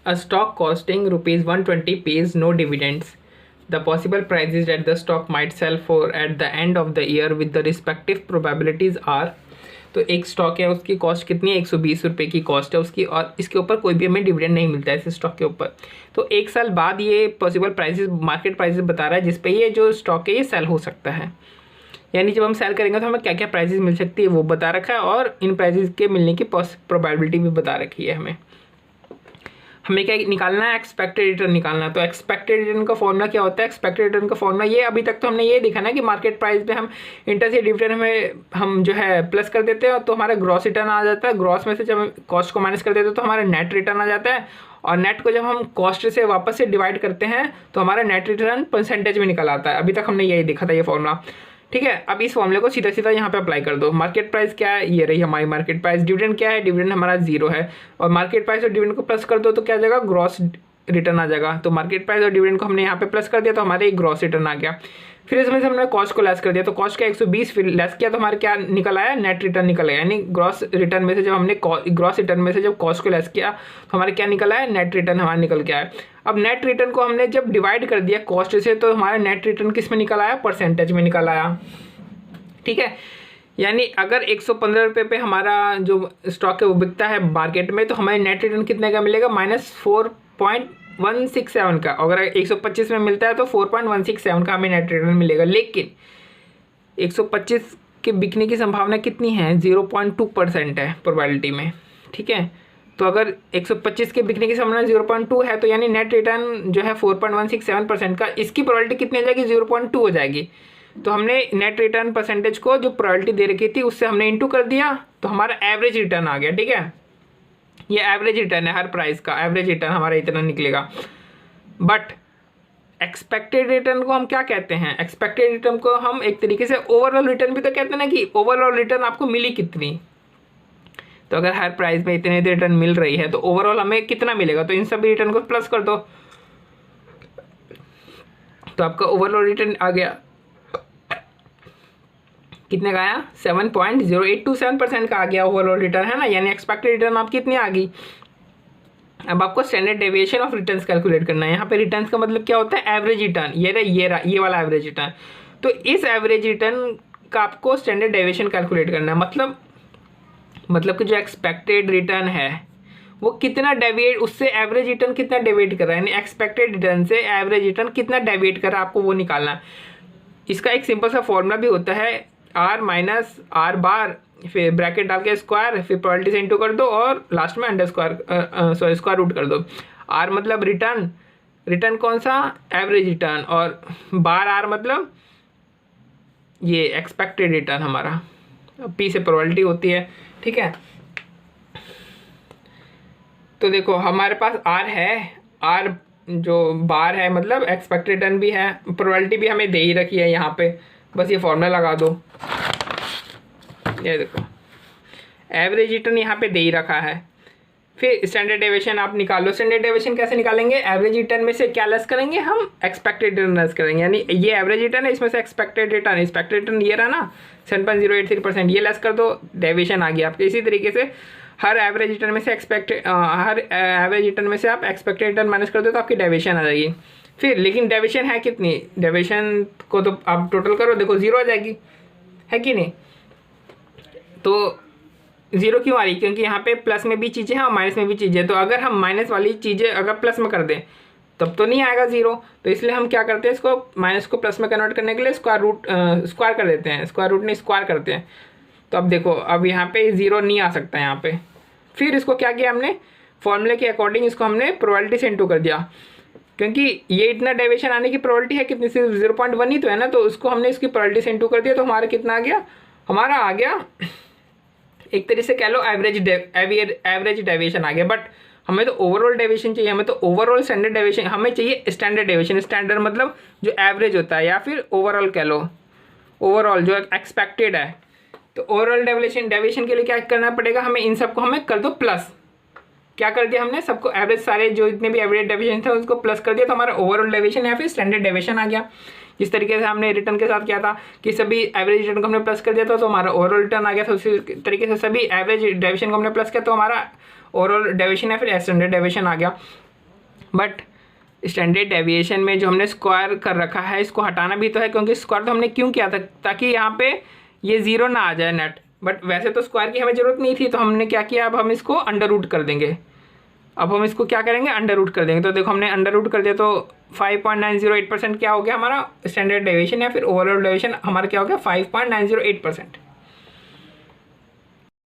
A stock costing rupees 120 pays no dividends. The possible prices that the stock might sell for at the end of the year with the respective probabilities are। तो एक stock है, उसकी cost कितनी है, 120 रुपये की cost है उसकी, और इसके ऊपर कोई भी हमें डिविडेंड नहीं मिलता है इस स्टॉक के ऊपर। तो एक साल बाद ये पॉसिबल प्राइसेस, मार्केट प्राइसेस बता रहा है जिस पे ये जो स्टॉक है ये सेल हो सकता है। यानी जब हम सेल करेंगे तो हमें क्या क्या प्राइसेस मिल सकती है वो बता रखा है, और इन प्राइसेस के मिलने की प्रोबेबिलिटी भी बता रखी है। हमें क्या निकालना है, एक्सपेक्टेड रिटर्न निकालना है। तो एक्सपेक्टेड रिटर्न का फॉर्मूला क्या होता है, एक्सपेक्टेड रिटर्न का फॉर्मूला ये, अभी तक तो हमने ये देखा ना कि मार्केट प्राइस पे हम इंटरेस्ट या डिविडेंड में हम जो है प्लस कर देते हैं तो हमारा ग्रॉस रिटर्न आ जाता है। ग्रॉस में से जब हम कॉस्ट को माइनस कर देते हैं तो हमारा नेट रिटर्न आ जाता है, और नेट को जब हम कॉस्ट से वापस से डिवाइड करते हैं तो हमारा नेट रिटर्न परसेंटेज में निकल आता है। अभी तक हमने यही देखा था ये फॉर्मूला, ठीक है। अब इस फॉर्मूले को सीधा सीधा यहाँ पे अप्लाई कर दो। मार्केट प्राइस क्या है, ये रही हमारी मार्केट प्राइस। डिविडेंड क्या है, डिविडेंड हमारा 0 है, और मार्केट प्राइस और डिविडेंड को प्लस कर दो तो क्या आ जाएगा, ग्रॉस रिटर्न आ जाएगा। तो मार्केट प्राइस और डिविडेंड को हमने यहाँ पे प्लस कर दिया तो हमारे एक ग्रॉस रिटर्न आ गया। फिर इसमें से हमने कॉस्ट को लेस कर दिया, तो कॉस्ट का 120 फिर लेस किया तो हमारे क्या निकल आया, नेट रिटर्न निकल आया। यानी ग्रॉस रिटर्न में से जब हमने ग्रॉस रिटर्न में से जब कॉस्ट को लेस किया तो हमारे क्या निकल आया, नेट रिटर्न हमारा निकल के आया। अब नेट रिटर्न को हमने जब डिवाइड कर दिया कॉस्ट से तो हमारा नेट रिटर्न किस में निकल आया, परसेंटेज में निकल आया, ठीक है। यानी अगर 115 रुपये पे हमारा जो स्टॉक है वो बिकता है मार्केट में तो हमारे नेट रिटर्न कितने का मिलेगा, -4.167 का। अगर 125 में मिलता है तो 4.167 का हमें नेट रिटर्न मिलेगा। लेकिन 125 के बिकने की संभावना कितनी है, 0.2% है प्रोबेबिलिटी में, ठीक है। तो अगर 125 के बिकने की संभावना 0.2 है तो यानी नेट रिटर्न जो है 4.167% का, इसकी प्रोबेबिलिटी कितनी हो जाएगी, 0.2 हो जाएगी। तो हमने नेट रिटर्न परसेंटेज को जो प्रोबेबिलिटी दे रखी थी उससे हमने इनटू कर दिया तो हमारा एवरेज रिटर्न आ गया, ठीक है। ये एवरेज रिटर्न है, हर प्राइस का एवरेज रिटर्न हमारा इतना निकलेगा। बट एक्सपेक्टेड रिटर्न को हम क्या कहते हैं, एक्सपेक्टेड रिटर्न को हम एक तरीके से ओवरऑल रिटर्न भी तो कहते हैं ना, कि ओवरऑल रिटर्न आपको मिली कितनी। तो अगर हर प्राइस में इतने रिटर्न मिल रही है तो ओवरऑल हमें कितना मिलेगा, तो इन सभी रिटर्न को प्लस कर दो तो आपका ओवरऑल रिटर्न आ गया, कितने का आया, 7.0827% का आ गया ओवरऑल रिटर्न, है ना। यानी एक्सपेक्टेड रिटर्न आपकी कितनी आ गई। अब आपको standard deviation of returns calculate करना है। यहाँ पे रिटर्न्स का मतलब क्या होता है, एवरेज रिटर्न। ये वाला एवरेज रिटर्न। तो इस एवरेज रिटर्न का आपको स्टैंडर्ड डेविएशन कैलकुलेट करना है। मतलब कि जो एक्सपेक्टेड रिटर्न है वो कितना डेविएट, उससे एवरेज रिटर्न कितना डेविएट कर रहा है, यानी एक्सपेक्टेड रिटर्न से एवरेज रिटर्न कितना डेविएट कर रहा है, आपको वो निकालना है। इसका एक सिंपल सा फॉर्मूला भी होता है, R माइनस R बार, फिर ब्रैकेट डाल के स्क्वायर, फिर प्रोबेबिलिटी से इंटू कर दो और लास्ट में अंडर स्क्वायर रूट कर दो। R मतलब रिटर्न कौन सा, एवरेज रिटर्न, और बार R मतलब ये एक्सपेक्टेड रिटर्न हमारा, P से प्रोबेबिलिटी होती है, ठीक है। तो देखो हमारे पास R है, R जो बार है मतलब एक्सपेक्टेड रिटर्न भी है, प्रोबेबिलिटी भी हमें दे ही रखी है यहाँ पे, बस ये फॉर्मूला लगा दो। ये देखो एवरेज रिटर्न यहाँ पे दे ही रखा है। फिर स्टैंडर्ड डेविएशन आप निकाल लो। स्टैंडर्ड डेविएशन कैसे निकालेंगे, एवरेज रिटर्न में से क्या लेस करेंगे, हम एक्सपेक्टेड रिटर्न लेस करेंगे। यानी ये एवरेज रिटर्न है, इसमें से एक्सपेक्टेड रिटर्न ये रहा ना 7.083%, ये लेस कर दो, डेविएशन आ गया आपके। इसी तरीके से हर एवरेज रिटर्न में से एवरेज रिटर्न में से आप एक्सपेक्टेड रिटर्न माइनस कर दो तो आपकी डेविएशन आ जाएगी। फिर लेकिन डेविएशन है कितनी, डेविएशन को तो आप टोटल करो, देखो 0 आ जाएगी, है कि नहीं। तो 0 क्यों आ रही, क्योंकि यहाँ पे प्लस में भी चीज़ें हैं और माइनस में भी चीज़ें। तो अगर हम माइनस वाली चीज़ें अगर प्लस में कर दें तब तो नहीं आएगा 0। तो इसलिए हम क्या करते हैं, इसको माइनस को प्लस में कन्वर्ट करने के लिए स्क्वायर कर देते हैं, स्क्वायर करते हैं। तो अब देखो अब यहाँ पे 0 नहीं आ सकता यहाँ पे। फिर इसको क्या किया हमने, फॉर्मूले के अकॉर्डिंग इसको हमने प्रोबेबिलिटी से इंटू कर दिया, क्योंकि ये इतना डेविएशन आने की प्रोबेबिलिटी है कितनी, सिर्फ 0.1 ही तो है ना। तो उसको हमने इसकी प्रोबेबिलिटी से इंटू कर दिया तो हमारा कितना आ गया, हमारा आ गया एक तरीके से कह लो एवरेज डेविएशन आ गया। बट हमें तो ओवरऑल डेविएशन चाहिए, हमें तो ओवरऑल स्टैंडर्ड डेविएशन, हमें चाहिए स्टैंडर्ड डेविएशन। स्टैंडर्ड मतलब जो एवरेज होता है, या फिर ओवरऑल कह लो, ओवरऑल जो एक्सपेक्टेड है। तो ओवरऑल डेविएशन के लिए क्या करना पड़ेगा, हमें इन सबको हमें कर दो प्लस। क्या कर दिया हमने, सबको एवरेज, सारे जो इतने भी एवरेज डेविएशन थे उसको प्लस कर दिया तो हमारा ओवरऑल डेविएशन या फिर स्टैंडर्ड डेविएशन आ गया। जिस तरीके से हमने रिटर्न के साथ किया था कि सभी एवरेज रिटर्न को हमने प्लस कर दिया था तो हमारा ओवरऑल रिटर्न आ गया था, उसी तरीके से सभी एवरेज डेविएशन को हमने प्लस किया तो हमारा ओवरऑल डेविएशन या फिर स्टैंडर्ड डेविएशन आ गया। बट स्टैंडर्ड डेविएशन में जो हमने स्क्वायर कर रखा है इसको हटाना भी तो है, क्योंकि स्क्वायर तो हमने क्यों किया था, ताकि यहाँ पे ये ज़ीरो ना आ जाए नेट। बट वैसे तो स्क्वायर की हमें ज़रूरत नहीं थी, तो हमने क्या किया, अब हम इसको अंडर रूट कर देंगे। अब हम इसको क्या करेंगे, अंडर रूट कर देंगे। तो देखो हमने अंडर रूट कर दिया, तो 5.908% क्या हो गया हमारा स्टैंडर्ड डेविएशन, या फिर ओवरऑल डेविएशन हमारा क्या हो गया 5.908%।